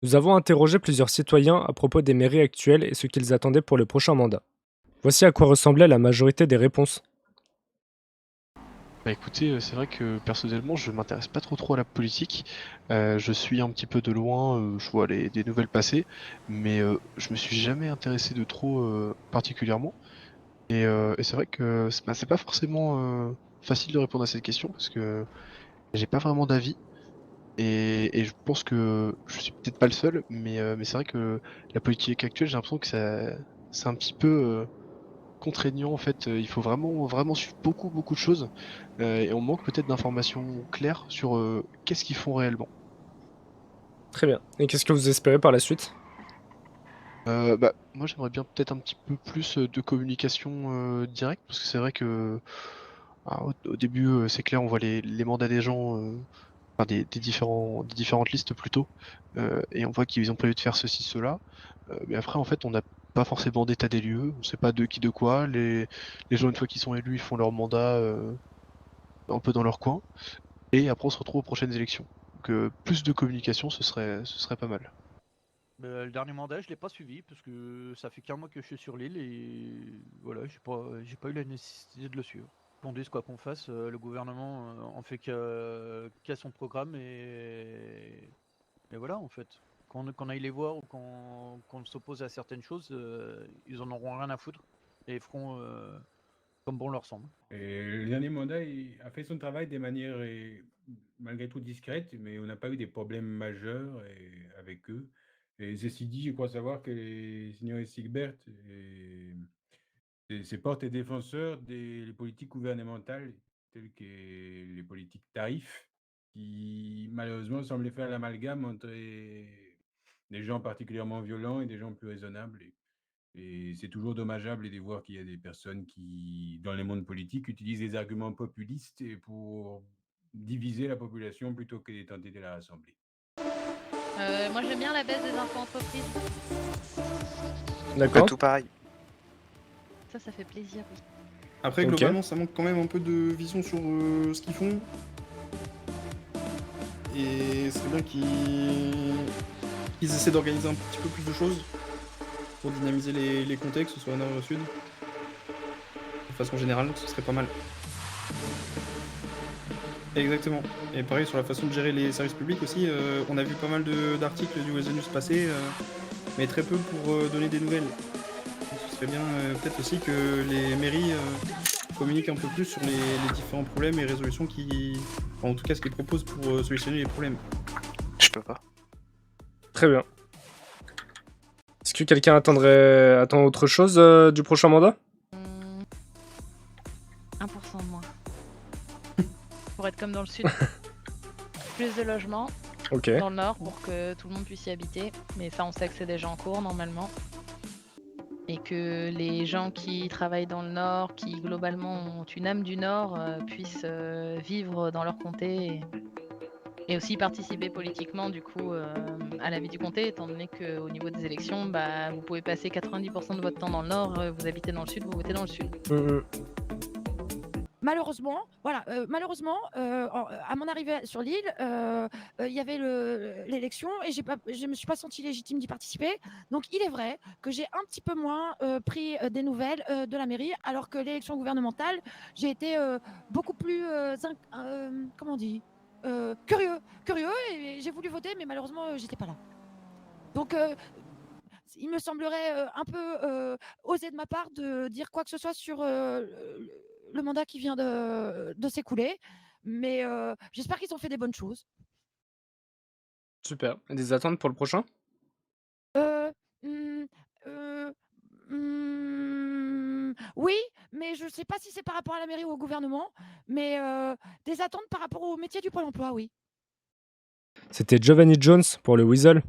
Nous avons interrogé plusieurs citoyens à propos des mairies actuelles et ce qu'ils attendaient pour le prochain mandat. Voici à quoi ressemblait la majorité des réponses. Bah écoutez, c'est vrai que personnellement, je m'intéresse pas trop à la politique. Je suis un petit peu de loin, je vois des nouvelles passer, mais je me suis jamais intéressé de trop particulièrement. Et c'est vrai que c'est pas forcément facile de répondre à cette question parce que j'ai pas vraiment d'avis. Et je pense que je suis peut-être pas le seul, mais c'est vrai que la politique actuelle, j'ai l'impression que c'est un petit peu contraignant en fait. Il faut vraiment suivre beaucoup de choses et on manque peut-être d'informations claires sur qu'est-ce qu'ils font réellement. Très bien. Et qu'est-ce que vous espérez par la suite? Bah, moi j'aimerais bien peut-être un petit peu plus de communication directe parce que c'est vrai que au début c'est clair, on voit les mandats des gens, enfin des différentes listes plutôt, et on voit qu'ils ont prévu de faire ceci, cela. Mais après, en fait, on n'a pas forcément d'état des lieux, on sait pas de qui de quoi. Les gens, une fois qu'ils sont élus, ils font leur mandat un peu dans leur coin, et après on se retrouve aux prochaines élections. Donc plus de communication, ce serait pas mal. Le dernier mandat, je l'ai pas suivi parce que ça fait qu'un mois que je suis sur l'île et voilà, j'ai pas eu la nécessité de le suivre. Qu'on dise quoi qu'on fasse, le gouvernement en fait qu'à son programme et voilà en fait. Qu'on aille les voir ou qu'on s'oppose à certaines choses, ils en auront rien à foutre et feront comme bon leur semble. Et le dernier mandat a fait son travail de manière malgré tout discrète, mais on n'a pas eu des problèmes majeurs avec eux. Et ceci dit, je crois savoir que le Seigneur Sigbert se porte défenseur des politiques gouvernementales telles que les politiques tarifs, qui malheureusement semblent faire l'amalgame entre des gens particulièrement violents et des gens plus raisonnables. Et c'est toujours dommageable de voir qu'il y a des personnes qui, dans le monde politique, utilisent des arguments populistes pour diviser la population plutôt que de tenter de la rassembler. Moi j'aime bien la baisse des impôts entreprises. Bah, D'accord. tout pareil. Ça fait plaisir, oui. Après, Ok. globalement, ça manque quand même un peu de vision sur ce qu'ils font. Et c'est bien qu'ils essaient d'organiser un petit peu plus de choses pour dynamiser les contextes, que ce soit au nord et au sud. De façon générale, ce serait pas mal. Exactement. Et pareil, sur la façon de gérer les services publics aussi, on a vu pas mal d'articles du Weather News passer, mais très peu pour donner des nouvelles. Donc, ce serait bien peut-être aussi que les mairies communiquent un peu plus sur les différents problèmes et résolutions enfin, en tout cas ce qu'ils proposent pour solutionner les problèmes. Je peux pas. Très bien. Est-ce que quelqu'un attend autre chose du prochain mandat? 1% de moins. Pour être comme dans le sud. Plus de logements Ok. dans le nord pour que tout le monde puisse y habiter. Mais ça, on sait que c'est déjà en cours normalement. Et que les gens qui travaillent dans le nord, qui globalement ont une âme du nord, puissent vivre dans leur comté et aussi participer politiquement du coup à la vie du comté, étant donné qu'au niveau des élections, bah, vous pouvez passer 90% de votre temps dans le nord, vous habitez dans le sud, vous votez dans le sud. Malheureusement, voilà, à mon arrivée sur l'île, il y avait l'élection et je me suis pas sentie légitime d'y participer. Donc il est vrai que j'ai un petit peu moins pris des nouvelles de la mairie, alors que l'élection gouvernementale, j'ai été beaucoup plus, comment on dit, curieux, et j'ai voulu voter, mais malheureusement, j'étais pas là. Donc il me semblerait un peu osé de ma part de dire quoi que ce soit sur le mandat qui vient de s'écouler. Mais j'espère qu'ils ont fait des bonnes choses. Super. Et des attentes pour le prochain? Mmh, euh, oui, mais je ne sais pas si c'est par rapport à la mairie ou au gouvernement. Mais des attentes par rapport au métier du Pôle emploi, oui. C'était Giovanni Jones pour le Weasel.